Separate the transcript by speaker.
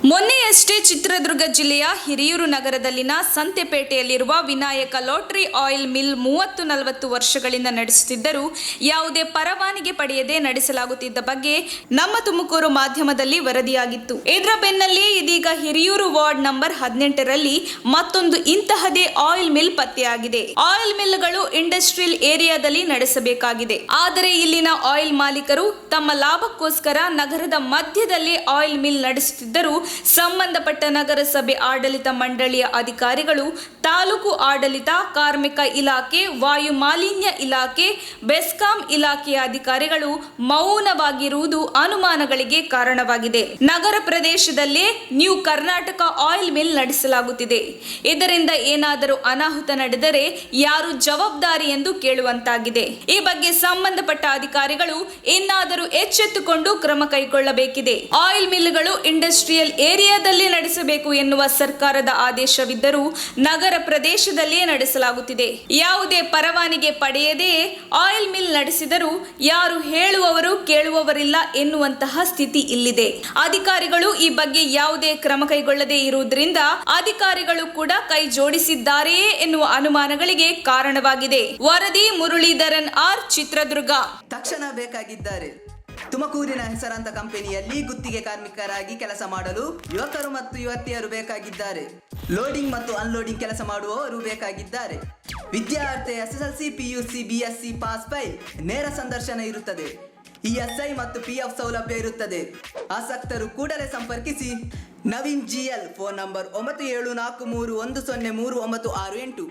Speaker 1: ಮೊನ್ನೆಯಷ್ಟೇ ಚಿತ್ರದುರ್ಗ ಜಿಲ್ಲೆಯ ಹಿರಿಯೂರು ನಗರದಲ್ಲಿನ ಸಂತೆಪೇಟೆಯಲ್ಲಿರುವ ವಿನಾಯಕ ಲಾಟರಿ ಆಯಿಲ್ ಮಿಲ್ 30-40 ವರ್ಷಗಳಿಂದ ನಡೆಸುತ್ತಿದ್ದರೂ ಯಾವುದೇ ಪರವಾನಗಿ ಪಡೆಯದೆ ನಡೆಸಲಾಗುತ್ತಿದ್ದ ಬಗ್ಗೆ ನಮ್ಮ ತುಮಕೂರು ಮಾಧ್ಯಮದಲ್ಲಿ ವರದಿಯಾಗಿತ್ತು. ಇದರ ಬೆನ್ನಲ್ಲೇ ಇದೀಗ ಹಿರಿಯೂರು ವಾರ್ಡ್ ನಂಬರ್ 18ರಲ್ಲಿ ಮತ್ತೊಂದು ಇಂತಹದೇ ಆಯಿಲ್ ಮಿಲ್ ಪತ್ತೆಯಾಗಿದೆ. ಆಯಿಲ್ ಮಿಲ್ಗಳು ಇಂಡಸ್ಟ್ರಿಯಲ್ ಏರಿಯಾದಲ್ಲಿ ನಡೆಸಬೇಕಾಗಿದೆ. ಆದರೆ ಇಲ್ಲಿನ ಆಯಿಲ್ ಮಾಲೀಕರು ತಮ್ಮ ಲಾಭಕ್ಕೋಸ್ಕರ ನಗರದ ಮಧ್ಯದಲ್ಲಿ ಆಯಿಲ್ ಮಿಲ್ ನಡೆಸುತ್ತಿದ್ದರೂ ಸಂಬಂಧಪಟ್ಟ ನಗರಸಭೆ ಆಡಳಿತ ಮಂಡಳಿಯ ಅಧಿಕಾರಿಗಳು, ತಾಲೂಕು ಆಡಳಿತ, ಕಾರ್ಮಿಕ ಇಲಾಖೆ, ವಾಯು ಮಾಲಿನ್ಯ ಇಲಾಖೆ, ಬೆಸ್ಕಾಂ ಇಲಾಖೆಯ ಅಧಿಕಾರಿಗಳು ಮೌನವಾಗಿರುವುದು ಅನುಮಾನಗಳಿಗೆ ಕಾರಣವಾಗಿದೆ. ನಗರ ಪ್ರದೇಶದಲ್ಲೇ ನ್ಯೂ ಕರ್ನಾಟಕ ಆಯಿಲ್ ಮಿಲ್ ನಡೆಸಲಾಗುತ್ತಿದೆ. ಇದರಿಂದ ಏನಾದರೂ ಅನಾಹುತ ನಡೆದರೆ ಯಾರು ಜವಾಬ್ದಾರಿ ಎಂದು ಕೇಳುವಂತಾಗಿದೆ. ಈ ಬಗ್ಗೆ ಸಂಬಂಧಪಟ್ಟ ಅಧಿಕಾರಿಗಳು ಇನ್ನಾದರೂ ಎಚ್ಚೆತ್ತುಕೊಂಡು ಕ್ರಮ ಕೈಗೊಳ್ಳಬೇಕಿದೆ. ಆಯಿಲ್ ಮಿಲ್ಗಳು ಇಂಡಸ್ಟ್ರಿಯಲ್ ಏರಿಯಾದಲ್ಲಿ ನಡೆಸಬೇಕು ಎನ್ನುವ ಸರ್ಕಾರದ ಆದೇಶವಿದ್ದರೂ ನಗರ ಪ್ರದೇಶದಲ್ಲಿಯೇ ನಡೆಸಲಾಗುತ್ತಿದೆ. ಯಾವುದೇ ಪರವಾನಗಿ ಪಡೆಯದೇ ಆಯಿಲ್ ಮಿಲ್ ನಡೆಸಿದರೂ ಯಾರು ಹೇಳುವವರು ಕೇಳುವವರಿಲ್ಲ ಎನ್ನುವಂತಹ ಸ್ಥಿತಿ ಇಲ್ಲಿದೆ. ಅಧಿಕಾರಿಗಳು ಈ ಬಗ್ಗೆ ಯಾವುದೇ ಕ್ರಮ ಕೈಗೊಳ್ಳದೇ ಇರುವುದರಿಂದ ಅಧಿಕಾರಿಗಳು ಕೂಡ ಕೈ ಜೋಡಿಸಿದ್ದಾರೆಯೇ ಎನ್ನುವ ಅನುಮಾನಗಳಿಗೆ ಕಾರಣವಾಗಿದೆ. ವರದಿ ಮುರಳೀಧರನ್ ಆರ್, ಚಿತ್ರದುರ್ಗ.
Speaker 2: ತಕ್ಷಣ ಬೇಕಾಗಿದ್ದಾರೆ. ತುಮಕೂರಿನ ಹೆಸರಾಂತ ಕಂಪನಿಯಲ್ಲಿ ಗುತ್ತಿಗೆ ಕಾರ್ಮಿಕರಾಗಿ ಕೆಲಸ ಮಾಡಲು ಯುವಕರು ಮತ್ತು ಯುವತಿಯರು ಬೇಕಾಗಿದ್ದಾರೆ. ಲೋಡಿಂಗ್ ಮತ್ತು ಅನ್ಲೋಡಿಂಗ್ ಕೆಲಸ ಮಾಡುವವರು ಬೇಕಾಗಿದ್ದಾರೆ. ವಿದ್ಯಾರ್ಥಿ SSLC, PUC, BSc pass file. ನೇರ ಸಂದರ್ಶನ ಇರುತ್ತದೆ. ESI ಮತ್ತು PF ಸೌಲಭ್ಯ ಇರುತ್ತದೆ. ಆಸಕ್ತರು ಕೂಡಲೇ ಸಂಪರ್ಕಿಸಿ. Naveen GL, phone number 9743103968.